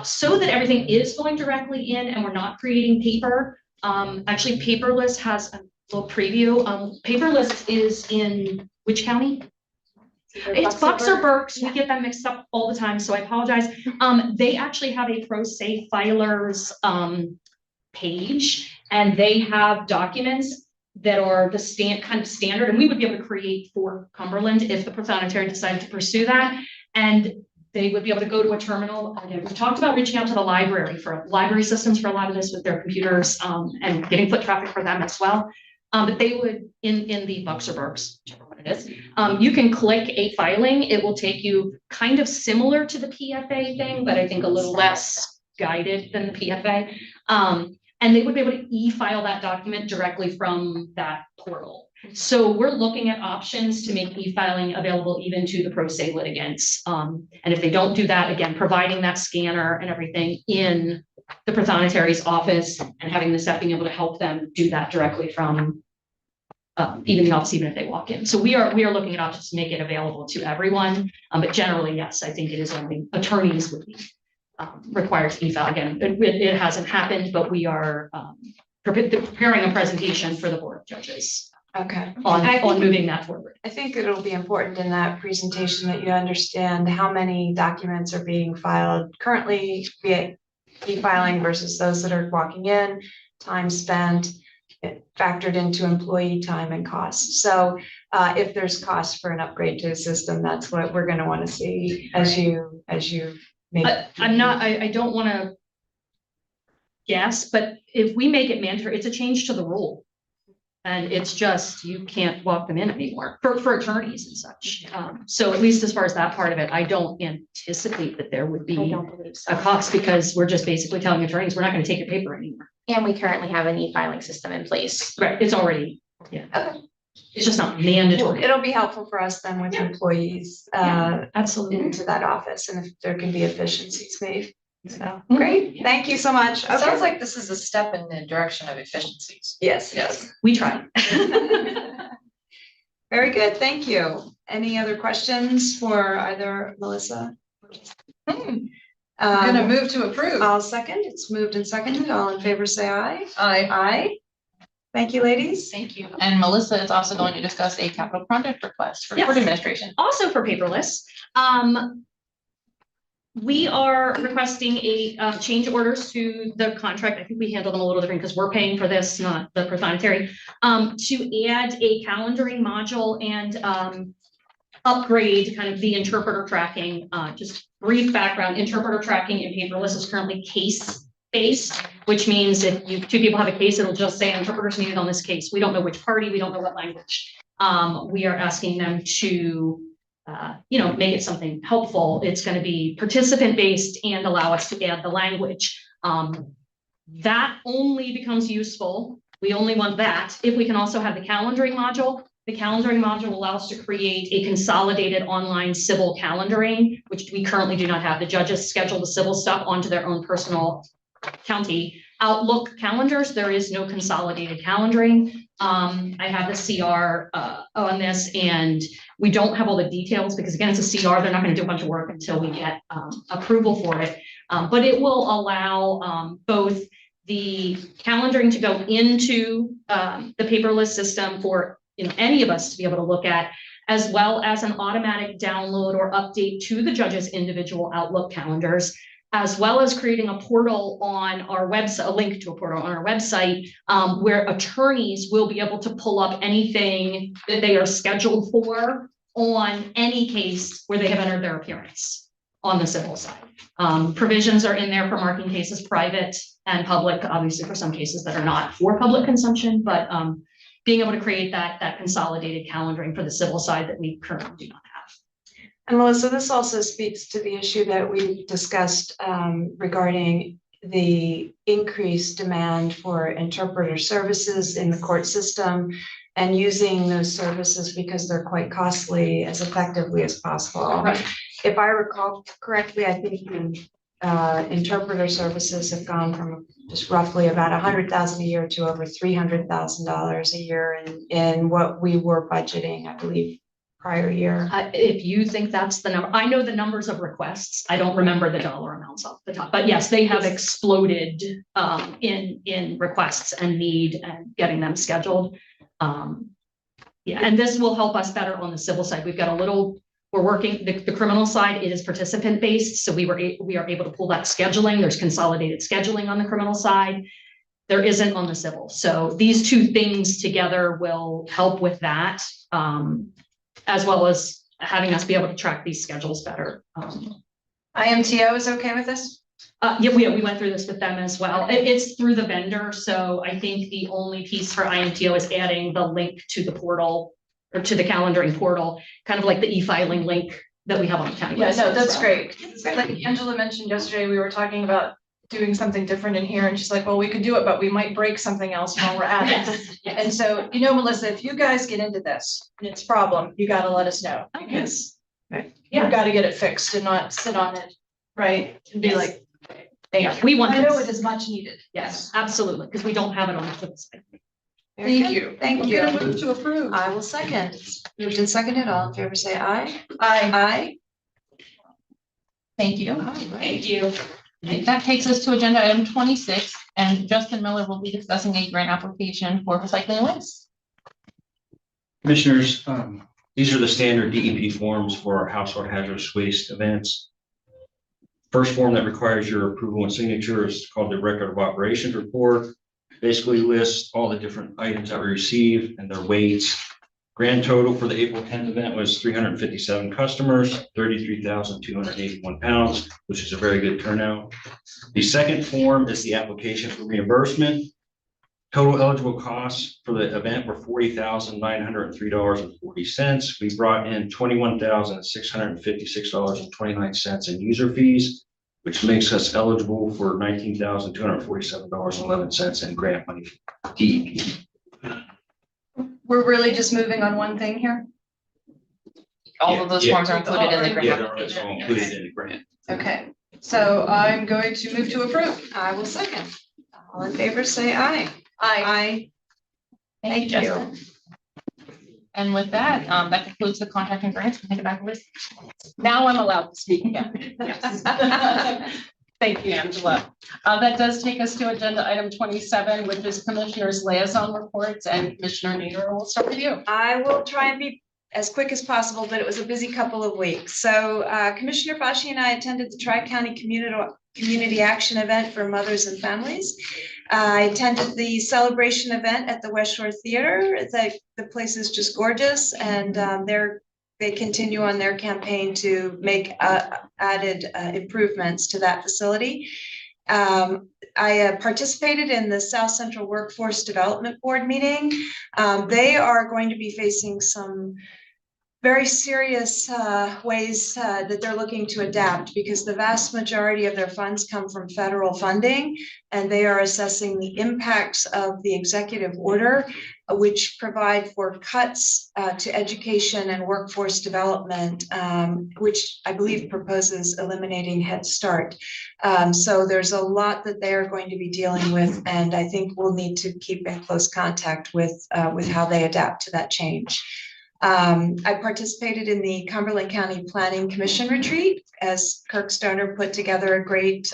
so that everything is going directly in and we're not creating paper. Actually, paperless has a little preview. Paperless is in which county? It's Bucks or Berks. We get them mixed up all the time, so I apologize. They actually have a pro se filers page, and they have documents that are the kind of standard, and we would be able to create for Cumberland if the Pathonetary decided to pursue that. And they would be able to go to a terminal. Again, we talked about reaching out to the library for library systems for a lot of this with their computers and getting foot traffic for them as well. But they would, in the Bucks or Berks, whichever one it is, you can click a filing. It will take you kind of similar to the PFA thing, but I think a little less guided than the PFA. And they would be able to e-file that document directly from that portal. So we're looking at options to make e-filing available even to the pro se litigants. And if they don't do that, again, providing that scanner and everything in the prothonotari's office and having the staff being able to help them do that directly from even the office, even if they walk in. So we are looking at options to make it available to everyone. But generally, yes, I think it is only attorneys would be required to e-file. Again, it hasn't happened, but we are preparing a presentation for the Board of Judges. Okay. On moving that forward. I think it'll be important in that presentation that you understand how many documents are being filed currently via e-filing versus those that are walking in, time spent, factored into employee time and costs. So if there's cost for an upgrade to the system, that's what we're going to want to see as you make. I don't want to guess, but if we make it mandatory, it's a change to the rule. And it's just, you can't walk them in anymore for attorneys and such. So at least as far as that part of it, I don't anticipate that there would be a cost because we're just basically telling attorneys, we're not going to take your paper anymore. And we currently have an e-filing system in place. Right, it's already, yeah. Okay. It's just not mandatory. It'll be helpful for us then with employees absolutely into that office and if there can be efficiencies made. So great, thank you so much. It sounds like this is a step in the direction of efficiencies. Yes. Yes. We try. Very good, thank you. Any other questions for either Melissa? I'm gonna move to approve. I'll second. It's moved and seconded. All in favor, say aye. Aye. Aye. Thank you, ladies. Thank you. And Melissa is also going to discuss a capital project request for court administration. Also for paperless. We are requesting a change orders to the contract. I think we handle them a little different because we're paying for this, not the prothonotary, to add a calendaring module and upgrade kind of the interpreter tracking. Just brief background, interpreter tracking in paperless is currently case-based, which means if two people have a case, it'll just say interpreters needed on this case. We don't know which party, we don't know what language. We are asking them to make it something helpful. It's going to be participant-based and allow us to add the language. That only becomes useful. We only want that if we can also have the calendaring module. The calendaring module allows us to create a consolidated online civil calendaring, which we currently do not have. The judges schedule the civil stuff onto their own personal county Outlook calendars. There is no consolidated calendaring. I have the CR on this, and we don't have all the details because again, it's a CR. They're not going to do a bunch of work until we get approval for it. But it will allow both the calendaring to go into the paperless system for any of us to be able to look at, as well as an automatic download or update to the judge's individual Outlook calendars, as well as creating a portal on our website, a link to a portal on our website, where attorneys will be able to pull up anything that they are scheduled for on any case where they have entered their appearance on the civil side. Provisions are in there for marking cases private and public, obviously for some cases that are not for public consumption, but being able to create that consolidated calendaring for the civil side that we currently do not have. And Melissa, this also speaks to the issue that we discussed regarding the increased demand for interpreter services in the court system and using those services because they're quite costly as effectively as possible. Right. If I recall correctly, I think interpreter services have gone from just roughly about $100,000 a year to over $300,000 a year in what we were budgeting, I believe, prior year. If you think that's the number, I know the numbers of requests. I don't remember the dollar amounts off the top, but yes, they have exploded in requests and need and getting them scheduled. Yeah, and this will help us better on the civil side. We've got we're working, the criminal side, it is participant based. So we are able to pull that scheduling. There's consolidated scheduling on the criminal side. There isn't on the civil. So these two things together will help with that, as well as having us be able to track these schedules better. IMTO is okay with this? Yeah, we went through this with them as well. It's through the vendor. So I think the only piece for IMTO is adding the link to the portal or to the calendaring portal, kind of like the e-filing link that we have on the county. Yeah, no, that's well. great. Like Angela mentioned yesterday, we were talking about doing something different in here, and she's like, well, we could do it, but we might break something else while we're at it. And so, Melissa, if you guys get into this and it's a problem, you gotta let us know, because you've got to get it fixed and not sit on it, right? And be like, Yeah, we want I know this. it is much needed. Yes, absolutely, because we don't have it on the flip side. Thank you. Thank you. I'm gonna move to approve. I will second. Moved and seconded. All in favor, say aye. Aye. Aye. Thank you. All right. Thank you. Okay, that takes us to agenda item 26, and Justin Miller will be discussing a grant application for recycling waste. Commissioners, these are the standard DEP forms for household hazardous waste events. First form that requires your approval and signature is called the Record of Operations Report. Basically lists all the different items that we receive and their weights. Grand total for the April 10th event was 357 customers, 33,281 pounds, which is a very good turnout. The second form is the application for reimbursement. Total eligible costs for the event were $40,903.40. We brought in $21,656.29 in user fees, which makes us eligible for $19,247.11 in grant money from DEP. We're really just moving on one thing here? All of those forms are included in the grant Yeah, application. they're all included in the grant. Okay, so I'm going to move to approve. I will second. All in favor, say aye. Aye. Aye. Thank you, Justin. And with that, that concludes the contract and grants. Hand it back to Liz. Now I'm allowed to speak again. Thank you, Angela. That does take us to agenda item 27, which is Commissioners' Liaison Reports, and Commissioner Nader, we'll start with you. I will try and be as quick as possible, but it was a busy couple of weeks. So Commissioner Fashi and I attended the Tri-County Community Action event for mothers and families. I attended the celebration event at the West Shore Theater. The place is just gorgeous, and they continue on their campaign to make added improvements to that facility. I participated in the South Central Workforce Development Board meeting. They are going to be facing some very serious ways that they're looking to adapt, because the vast majority of their funds come from federal funding, and they are assessing the impacts of the executive order, which provide for cuts to education and workforce development, which I believe proposes eliminating Head Start. So there's a lot that they are going to be dealing with, and I think we'll need to keep in close contact with how they adapt to that change. I participated in the Cumberland County Planning Commission retreat, as Kirk Stoner put together a great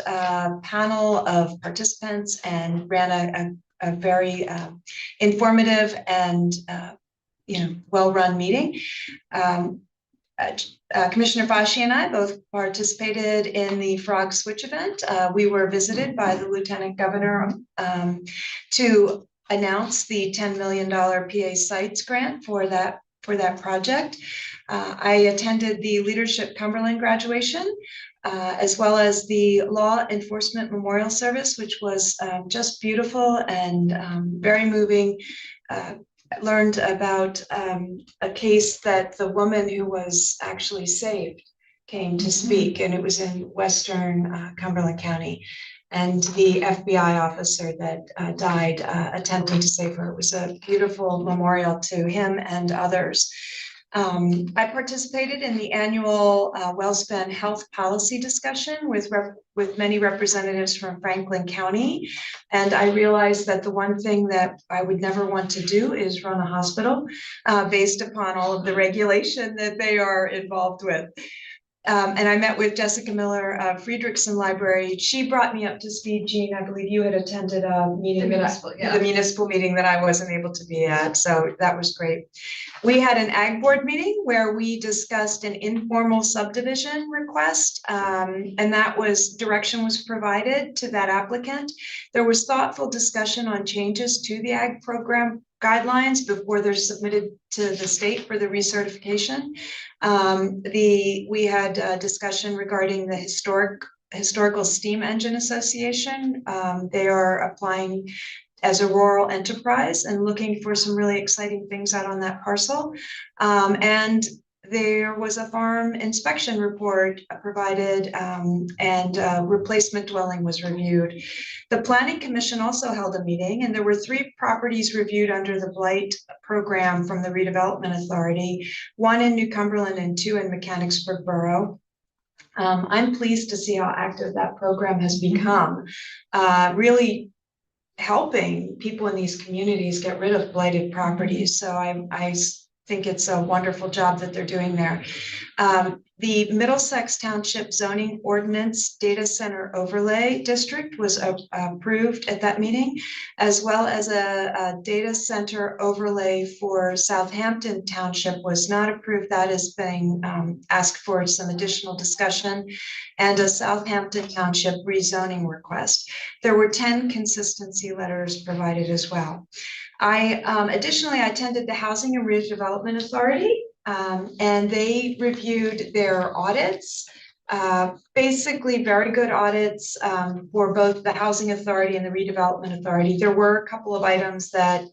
panel of participants and ran a very informative and well-run meeting. Commissioner Fashi and I both participated in the Frog Switch event. We were visited by the Lieutenant Governor to announce the $10 million PA Sites grant for that project. I attended the Leadership Cumberland graduation, as well as the Law Enforcement Memorial Service, which was just beautiful and very moving. Learned about a case that the woman who was actually saved came to speak, and it was in Western Cumberland County. And the FBI officer that died attempting to save her. It was a beautiful memorial to him and others. I participated in the annual WellSpan Health Policy discussion with many representatives from Franklin County. And I realized that the one thing that I would never want to do is run a hospital based upon all of the regulation that they are involved with. And I met with Jessica Miller of Friedrichsen Library. She brought me up to speed. Jean, I believe you had attended a meeting, the municipal meeting that I wasn't able to be at. So that was great. We had an ag board meeting where we discussed an informal subdivision request. And direction was provided to that applicant. There was thoughtful discussion on changes to the ag program guidelines before they're submitted to the state for the recertification. We had a discussion regarding the Historical Steam Engine Association. They are applying as a rural enterprise and looking for some really exciting things out on that parcel. And there was a farm inspection report provided, and replacement dwelling was reviewed. The Planning Commission also held a meeting, and there were 3 properties reviewed under the Blight program from the Redevelopment Authority, 1 in New Cumberland and 2 in Mechanicsburg Borough. I'm pleased to see how active that program has become, really helping people in these communities get rid of blighted properties. So I think it's a wonderful job that they're doing there. The Middlesex Township zoning ordinance data center overlay district was approved at that meeting, as well as a data center overlay for Southampton Township was not approved. That is being asked for some additional discussion, and a Southampton Township rezoning request. There were 10 consistency letters provided as well. Additionally, I attended the Housing and Redevelopment Authority, and they reviewed their audits, basically very good audits for both the Housing Authority and the Redevelopment Authority. There were a couple of items that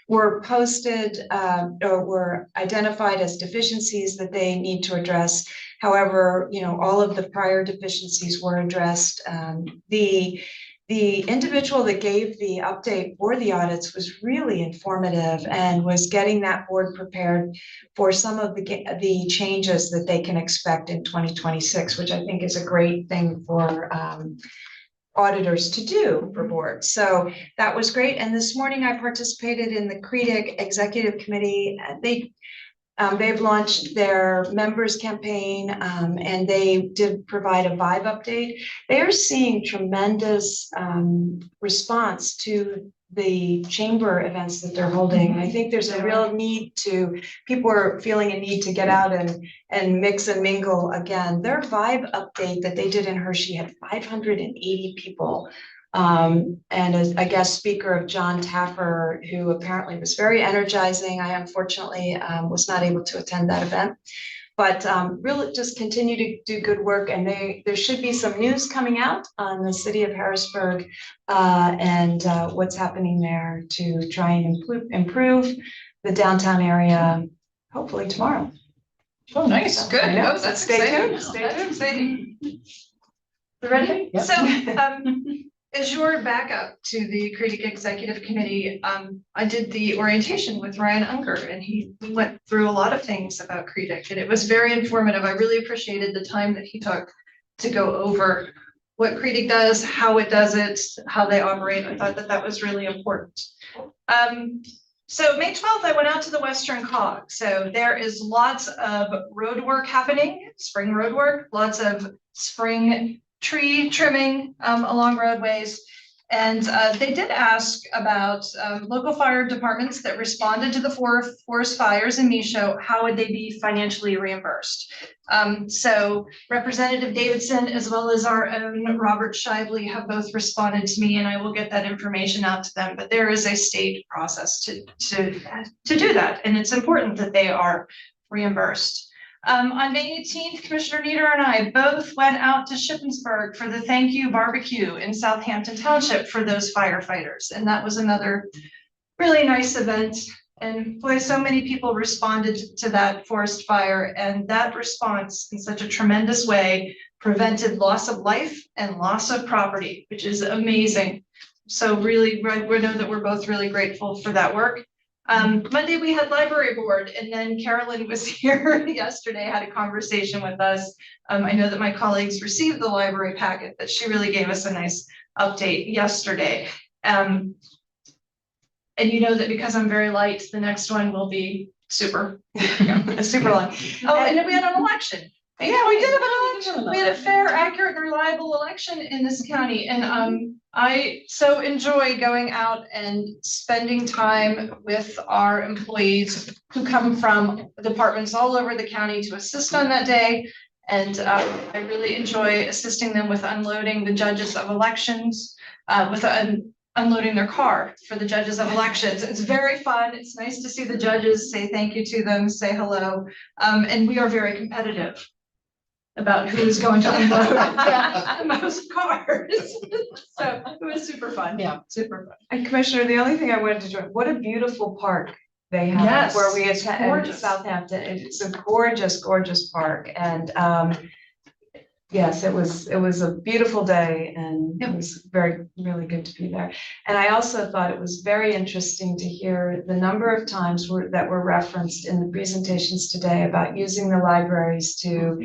were posted or were identified as deficiencies that they need to address. However, all of the prior deficiencies were addressed. The individual that gave the update for the audits was really informative and was getting that board prepared for some of the changes that they can expect in 2026, which I think is a great thing for auditors to do for boards. So that was great. And this morning I participated in the CREDIC Executive Committee. They've launched their members campaign, and they did provide a vibe update. They are seeing tremendous response to the chamber events that they're holding. I think there's a real need people are feeling a need to get out and mix and mingle again. Their vibe update that they did in Hershey had 580 people. And a guest speaker of John Taffer, who apparently was very energizing. I unfortunately was not able to attend that event, but really just continue to do good work. And there should be some news coming out on the city of Harrisburg and what's happening there to try and improve the downtown area, hopefully tomorrow. Oh, nice, good. I know. Oh, that's Stay exciting. tuned. Stay That's tuned. exciting. You ready? Yep. So, as your backup to the CREDIC Executive Committee, I did the orientation with Ryan Unger, and he went through a lot of things about CREDIC, and it was very informative. I really appreciated the time that he took to go over what CREDIC does, how it does it, how they operate. I thought that was really important. So May 12th, I went out to the Western Cog. So there is lots of road work happening, spring road work, lots of spring tree trimming along roadways. And they did ask about local fire departments that responded to the forest fires in Micho, how would they be financially reimbursed? So Representative Davidson, as well as our own Robert Shively, have both responded to me, and I will get that information out to them. But there is a state process to do that, and it's important that they are reimbursed. On May 18th, Commissioner Nieder and I both went out to Shippensburg for the thank you barbecue in Southampton Township for those firefighters. And that was another really nice event. And boy, so many people responded to that forest fire, and that response in such a tremendous way prevented loss of life and loss of property, which is amazing. So really, we know that we're both really grateful for that work. Monday we had library board, and then Carolyn was here yesterday, had a conversation with us. I know that my colleagues received the library packet, but she really gave us a nice update yesterday. And you know that because I'm very light, the next one will be super long. Oh, and then we had an election. Yeah, we did have an election. We had a fair, accurate, and reliable election in this county. And I so enjoy going out and spending time with our employees who come from departments all over the county to assist on that day. And I really enjoy assisting them with unloading the judges of elections, unloading their car for the judges of elections. It's very fun. It's nice to see the judges, say thank you to them, say hello. And we are very competitive about who's going to unload the most cars. So it was super fun. Yeah. Super fun. And Commissioner, the only thing I wanted to join, what a beautiful park they have Yes, where we it's attend in gorgeous. Southampton. It's a gorgeous, gorgeous park. And yes, it was a beautiful day and it was really good to be there. And I also thought it was very interesting to hear the number of times that were referenced in the presentations today about using the libraries to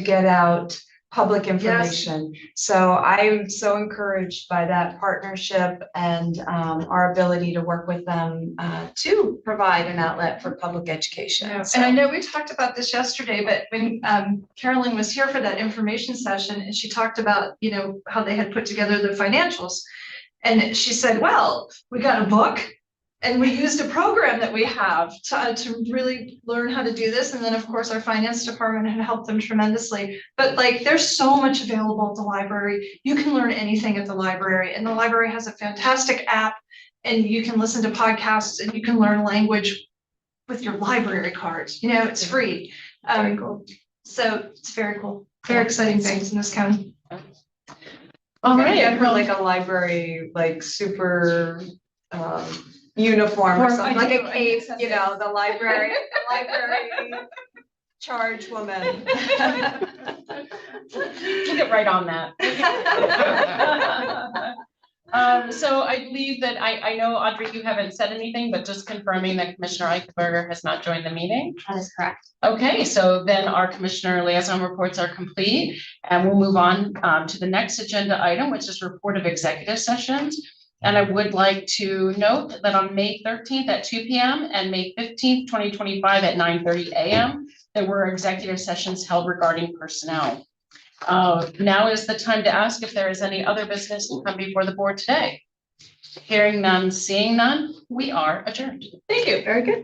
get out public information. So I'm so encouraged by that partnership and our ability to work with them to provide an outlet for public education. Yeah, So- and I know we talked about this yesterday, but when Carolyn was here for that information session and she talked about, you know, how they had put together the financials. And she said, well, we got a book and we used a program that we have to really learn how to do this. And then, of course, our finance department had helped them tremendously. But like, there's so much available at the library. You can learn anything at the library, and the library has a fantastic app, and you can listen to podcasts and you can learn language with your library cards. You know, it's free. Very cool. So it's very cool. Very exciting things in this county. All right, right, for well- like a library, like super uniform or Or something, I like do, a I cape, think you know, the library charge woman. We'll get right on that. So I believe that I know, Audrey, you haven't said anything, but just confirming that Commissioner Eichenberger has not joined the meeting. That is correct. Okay, so then our commissioner liaison reports are complete, and we'll move on to the next agenda item, which is report of executive sessions. And I would like to note that on May 13th at 2 p.m. and May 15th, 2025 at 9:30 a.m., there were executive sessions held regarding personnel. Now is the time to ask if there is any other business to come before the board today. Hearing none, seeing none, we are adjourned. Thank you. Very good.